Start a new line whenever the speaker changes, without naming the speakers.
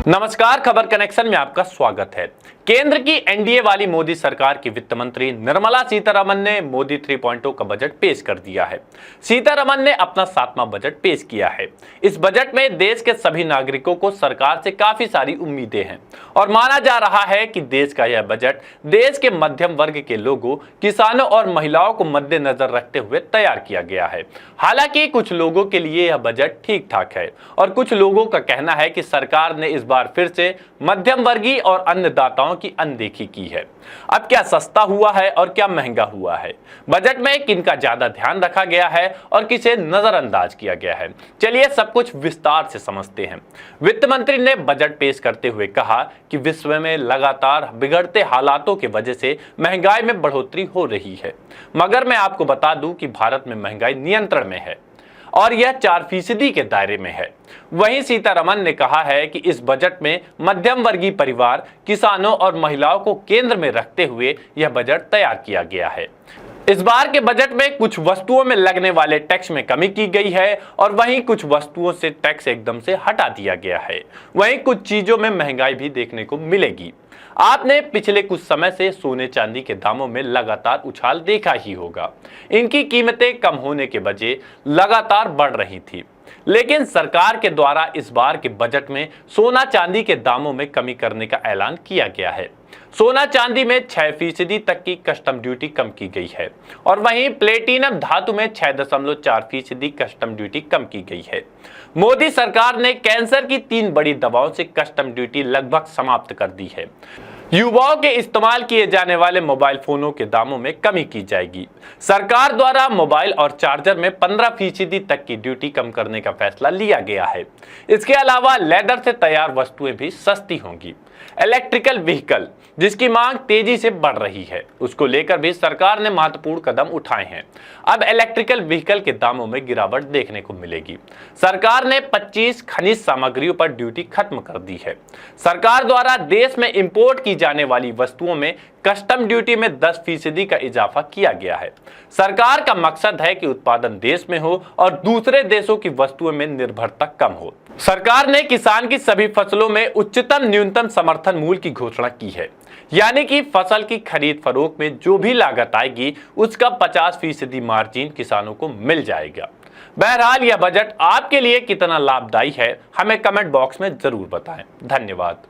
नमस्कार, खबर कनेक्शन में आपका स्वागत है। केंद्र की एनडीए वाली मोदी सरकार की वित्त मंत्री निर्मला सीतारमण ने मोदी 3.0 का बजट पेश कर दिया है। सीतारमण ने अपना 7वां बजट पेश किया है। इस बजट में देश के सभी नागरिकों को सरकार से काफी सारी उम्मीदें हैं और माना जा रहा है कि देश का यह बजट देश के मध्यम वर्ग के लोगों, किसानों और महिलाओं को मद्देनजर रखते हुए तैयार किया गया है। हालांकि कुछ लोगों के लिए यह बजट ठीक ठाक है और कुछ लोगों का कहना है कि सरकार ने इस बार फिर से मध्यम वर्गीय और अन्नदाताओं की अनदेखी की है। अब क्या सस्ता हुआ है और क्या महंगा हुआ है? बजट में किनका ज्यादा ध्यान रखा गया है और किसे नजरअंदाज किया गया है? चलिए सब कुछ विस्तार से समझते हैं। वित्त मंत्री ने बजट पेश करते हुए कहा कि विश्व में लगातार बिगड़ते हालातों की वजह से महंगाई में बढ़ोतरी हो रही है, मगर मैं आपको बता दूं कि भारत में महंगाई नियंत्रण में है और यह 4% के दायरे में है। वहीं सीतारमण ने कहा है कि इस बजट में मध्यम वर्गीय परिवार, किसानों और महिलाओं को केंद्र में रखते हुए यह बजट तैयार किया गया है। इस बार के बजट में कुछ वस्तुओं में लगने वाले टैक्स में कमी की गई है और वहीं कुछ वस्तुओं से टैक्स एकदम से हटा दिया गया है। वहीं कुछ चीजों में महंगाई भी देखने को मिलेगी। आपने पिछले कुछ समय से सोने चांदी के दामों में लगातार उछाल देखा ही होगा। इनकी कीमतें कम होने के बजाय लगातार बढ़ रही थी, लेकिन सरकार के द्वारा इस बार के बजट में सोना चांदी के दामों में कमी करने का ऐलान किया गया है। सोना चांदी में 6% तक की कस्टम ड्यूटी कम की गई है और वहीं प्लेटिनम धातु में 6.4% कस्टम ड्यूटी कम की गई है। मोदी सरकार ने कैंसर की 3 बड़ी दवाओं से कस्टम ड्यूटी लगभग समाप्त कर दी है। युवाओं के इस्तेमाल किए जाने वाले मोबाइल फोनों के दामों में कमी की जाएगी। सरकार द्वारा मोबाइल और चार्जर में 15% तक की ड्यूटी कम करने का फैसला लिया गया है। इसके अलावा लेदर से तैयार वस्तुएं भी सस्ती होंगी। इलेक्ट्रिकल व्हीकल, जिसकी मांग तेजी से बढ़ रही है, उसको लेकर भी सरकार ने महत्वपूर्ण कदम उठाए हैं। अब इलेक्ट्रिकल व्हीकल के दामों में गिरावट देखने को मिलेगी। सरकार ने 25 खनिज सामग्रियों पर ड्यूटी खत्म कर दी है। सरकार द्वारा देश में इंपोर्ट की जाने वाली वस्तुओं में कस्टम ड्यूटी में 10% का इजाफा किया गया है। सरकार का मकसद है कि उत्पादन देश में हो और दूसरे देशों की वस्तुओं में निर्भरता कम हो। सरकार ने किसान की सभी फसलों में उच्चतम न्यूनतम समर्थन मूल्य की घोषणा की है, यानी कि फसल की खरीद फरोख्त में जो भी लागत आएगी उसका 50% मार्जिन किसानों को मिल जाएगा। बहरहाल यह बजट आपके लिए कितना लाभदायी है, हमें कमेंट बॉक्स में जरूर बताएं। धन्यवाद।